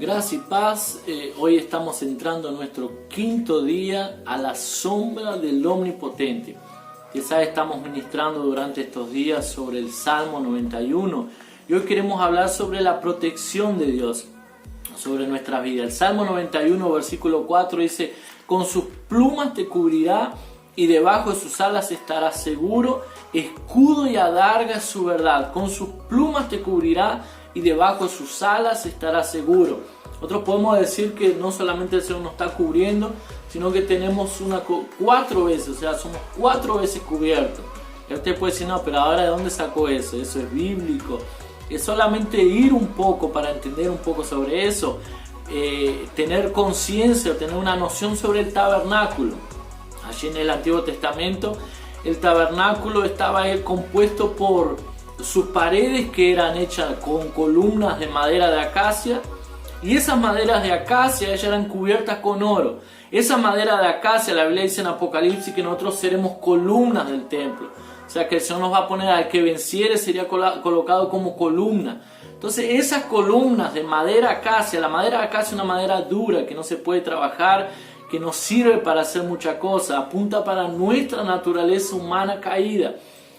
Gracia y paz. Hoy estamos entrando en nuestro quinto día a la sombra del Omnipotente. Quizás estamos ministrando durante estos días sobre el Salmo 91 y hoy queremos hablar sobre la protección de Dios sobre nuestra vida. El Salmo 91 versículo 4 dice: con sus plumas te cubrirá y debajo de sus alas estarás seguro, escudo y adarga es su verdad. Con sus plumas te cubrirá y debajo de sus alas estarás seguro. Nosotros podemos decir que no solamente el Señor nos está cubriendo, sino que tenemos cuatro veces, o sea, somos 4 veces cubiertos. Y usted puede decir, no, pero ahora ¿de dónde sacó eso? Eso es bíblico. Es solamente ir un poco para entender un poco sobre eso, tener conciencia, tener una noción sobre el tabernáculo. Allí en el Antiguo Testamento, el tabernáculo estaba compuesto por sus paredes que eran hechas con columnas de madera de acacia, y esas maderas de acacia ellas eran cubiertas con oro. Esa madera de acacia, la Biblia dice en Apocalipsis que nosotros seremos columnas del templo. O sea que el Señor nos va a poner al que venciere, sería colocado como columna. Entonces esas columnas de madera acacia, la madera acacia es una madera dura que no se puede trabajar, que no sirve para hacer mucha cosa, apunta para nuestra naturaleza humana caída.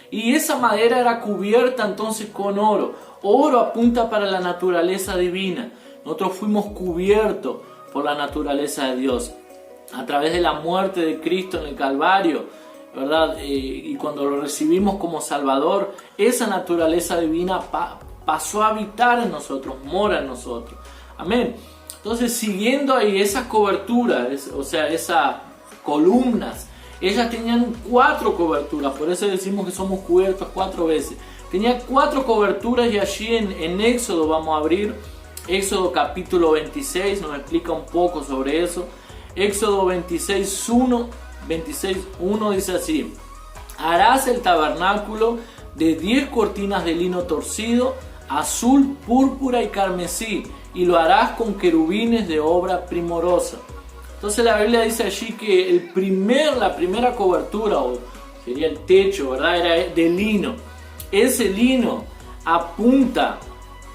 Y esa madera era cubierta entonces con oro. Oro apunta para la naturaleza divina. Nosotros fuimos cubiertos por la naturaleza de Dios a través de la muerte de Cristo en el Calvario, ¿verdad? Y cuando lo recibimos como Salvador, esa naturaleza divina pasó a habitar en nosotros, mora en nosotros. Amén. Entonces, siguiendo ahí esas coberturas, o sea, esas columnas, ellas tenían 4 coberturas, por eso decimos que somos cubiertos 4 veces. Tenía 4 coberturas y allí en Éxodo, vamos a abrir Éxodo capítulo 26, nos explica un poco sobre eso. Éxodo 26.1 dice así: harás el tabernáculo de 10 cortinas de lino torcido, azul, púrpura y carmesí, y lo harás con querubines de obra primorosa. Entonces la Biblia dice allí que la primera cobertura, o sería el techo, ¿verdad?, era de lino. Ese lino apunta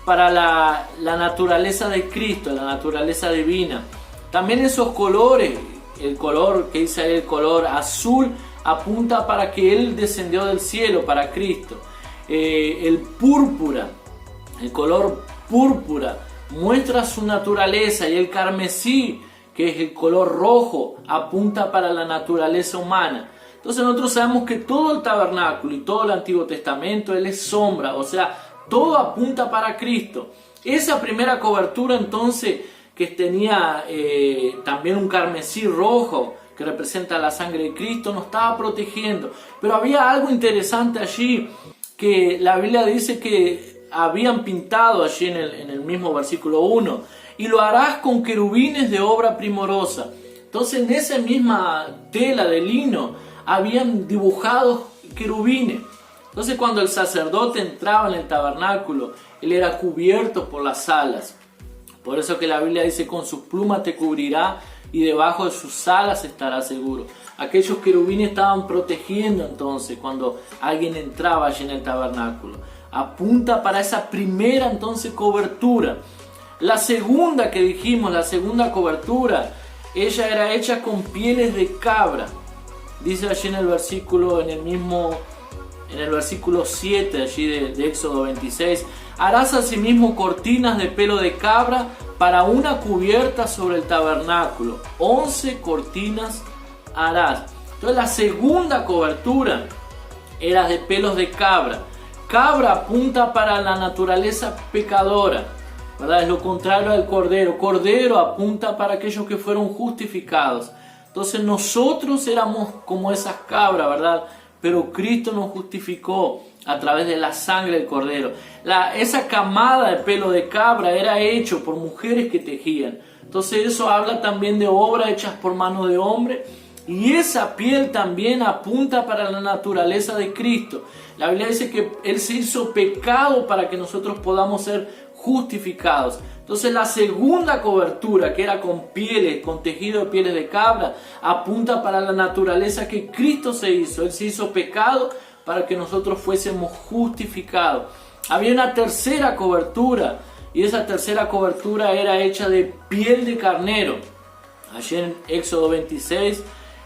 para la naturaleza de Cristo, la naturaleza divina. También esos colores, el color que dice ahí, el color azul, apunta para que Él descendió del cielo, para Cristo. El púrpura, el color púrpura, muestra su naturaleza, y el carmesí, que es el color rojo, apunta para la naturaleza humana. Entonces nosotros sabemos que todo el tabernáculo y todo el Antiguo Testamento, Él es sombra, o sea, todo apunta para Cristo. Esa primera cobertura entonces, que tenía también un carmesí rojo, que representa la sangre de Cristo, nos estaba protegiendo. Pero había algo interesante allí, que la Biblia dice que habían pintado allí en el mismo versículo 1, y lo harás con querubines de obra primorosa. Entonces en esa misma tela de lino habían dibujado querubines. Entonces cuando el sacerdote entraba en el tabernáculo, él era cubierto por las alas. Por eso que la Biblia dice: con sus plumas te cubrirá y debajo de sus alas estará seguro. Aquellos querubines estaban protegiendo entonces cuando alguien entraba allí en el tabernáculo. Apunta para esa primera entonces cobertura. La segunda que dijimos, la segunda cobertura, ella era hecha con pieles de cabra. Dice allí en el versículo 7 allí de Éxodo 26: harás asimismo cortinas de pelo de cabra para una cubierta sobre el tabernáculo. 11 cortinas harás. Entonces la segunda cobertura era de pelos de cabra. Cabra apunta para la naturaleza pecadora, ¿verdad? Es lo contrario al cordero. Cordero apunta para aquellos que fueron justificados. Entonces nosotros éramos como esas cabras, ¿verdad? Pero Cristo nos justificó a través de la sangre del cordero. Esa camada de pelo de cabra era hecho por mujeres que tejían. Entonces eso habla también de obras hechas por mano de hombre. Y esa piel también apunta para la naturaleza de Cristo. La Biblia dice que Él se hizo pecado para que nosotros podamos ser justificados. Entonces la segunda cobertura, que era con pieles, con tejido de pieles de cabra, apunta para la naturaleza que Cristo se hizo. Él se hizo pecado para que nosotros fuésemos justificados. Había una tercera cobertura y esa tercera cobertura era hecha de piel de carnero. Allí en Éxodo 26,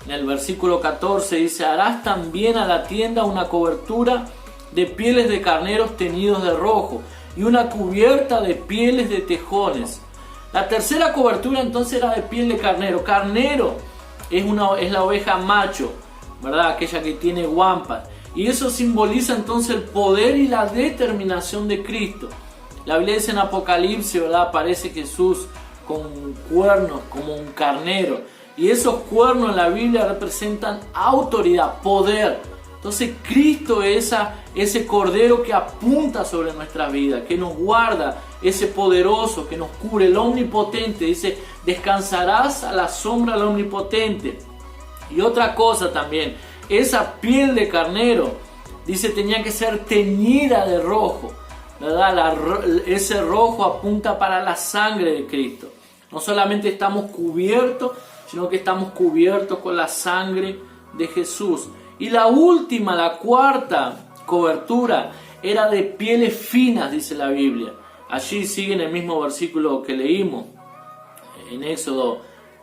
en el versículo 14 dice: harás también a la tienda una cobertura de pieles de carneros teñidos de rojo y una cubierta de pieles de tejones. La tercera cobertura entonces era de piel de carnero. Carnero es la oveja macho, ¿verdad? Aquella que tiene guampas. Y eso simboliza entonces el poder y la determinación de Cristo. La Biblia dice en Apocalipsis, ¿verdad? Aparece Jesús con cuernos como un carnero. Y esos cuernos en la Biblia representan autoridad, poder. Entonces Cristo es ese cordero que apunta sobre nuestra vida, que nos guarda, ese poderoso que nos cubre, el omnipotente. Dice: descansarás a la sombra del omnipotente. Y otra cosa también, esa piel de carnero, dice, tenía que ser teñida de rojo, ¿verdad? Ese rojo apunta para la sangre de Cristo. No solamente estamos cubiertos, sino que estamos cubiertos con la sangre de Jesús. Y la última, la cuarta cobertura, era de pieles finas, dice la Biblia. Allí sigue en el mismo versículo que leímos, en Éxodo,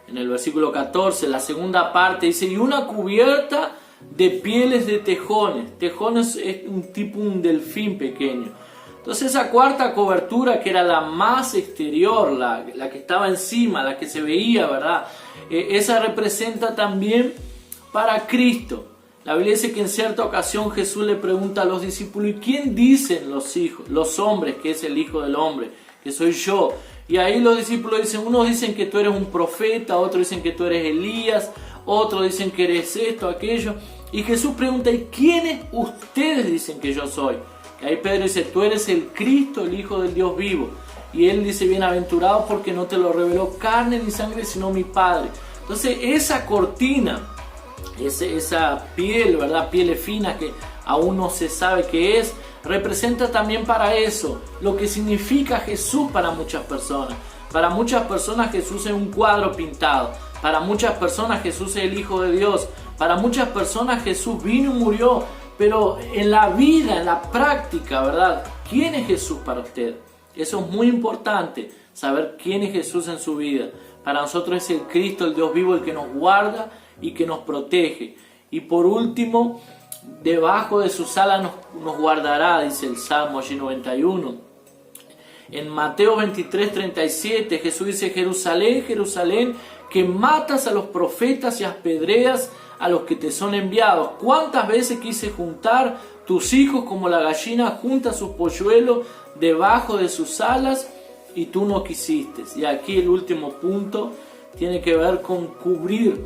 en el versículo 14, la segunda parte, dice: y una cubierta de pieles de tejones. Tejones es un delfín pequeño. Entonces esa cuarta cobertura, que era la más exterior, la que estaba encima, la que se veía, ¿verdad? Esa representa también para Cristo. La Biblia dice que en cierta ocasión Jesús le pregunta a los discípulos: ¿y quién dicen los hombres que es el Hijo del Hombre? Que soy yo. Y ahí los discípulos dicen, unos dicen que tú eres un profeta, otros dicen que tú eres Elías, otros dicen que eres esto, aquello. Y Jesús pregunta: ¿y quiénes ustedes dicen que yo soy? Y ahí Pedro dice: tú eres el Cristo, el Hijo del Dios vivo. Y él dice: bienaventurado porque no te lo reveló carne ni sangre, sino mi Padre. Entonces esa cortina, esa piel, ¿verdad? Pieles finas que aún no se sabe qué es, representa también para eso lo que significa Jesús para muchas personas. Para muchas personas Jesús es un cuadro pintado. Para muchas personas Jesús es el Hijo de Dios. Para muchas personas Jesús vino y murió. Pero en la vida, en la práctica, ¿verdad? ¿Quién es Jesús para usted? Eso es muy importante, saber quién es Jesús en su vida. Para nosotros es el Cristo, el Dios vivo, el que nos guarda y que nos protege. Y por último, debajo de sus alas nos guardará, dice el Salmo allí 91. En Mateo 23:37 Jesús dice: Jerusalén, Jerusalén, que matas a los profetas y apedreas a los que te son enviados. ¿Cuántas veces quise juntar tus hijos como la gallina junta sus polluelos debajo de sus alas y tú no quisiste? Y aquí el último punto tiene que ver con cubrir.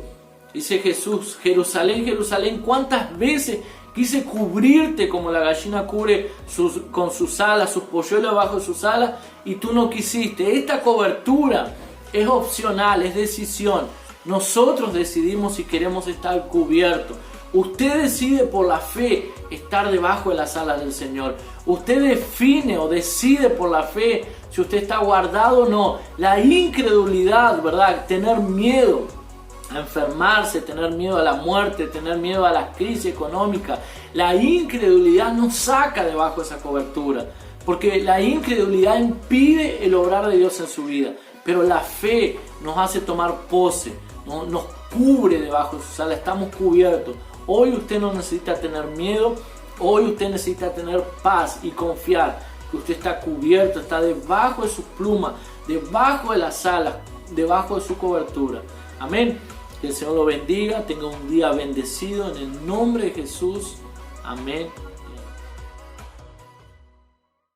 Dice Jesús: Jerusalén, Jerusalén, ¿cuántas veces quise cubrirte como la gallina cubre con sus alas, sus polluelos bajo sus alas, y tú no quisiste? Esta cobertura es opcional, es decisión. Nosotros decidimos si queremos estar cubiertos. Usted decide por la fe estar debajo de las alas del Señor. Usted define o decide por la fe si usted está guardado o no. La incredulidad, ¿verdad? Tener miedo a enfermarse, tener miedo a la muerte, tener miedo a la crisis económica. La incredulidad nos saca debajo de esa cobertura, porque la incredulidad impide el obrar de Dios en su vida. Pero la fe nos hace tomar pose, nos cubre debajo de sus alas, estamos cubiertos. Hoy usted no necesita tener miedo, hoy usted necesita tener paz y confiar que usted está cubierto, está debajo de sus plumas, debajo de las alas, debajo de su cobertura. Amén. Que el Señor lo bendiga, tenga un día bendecido en el nombre de Jesús. Amén.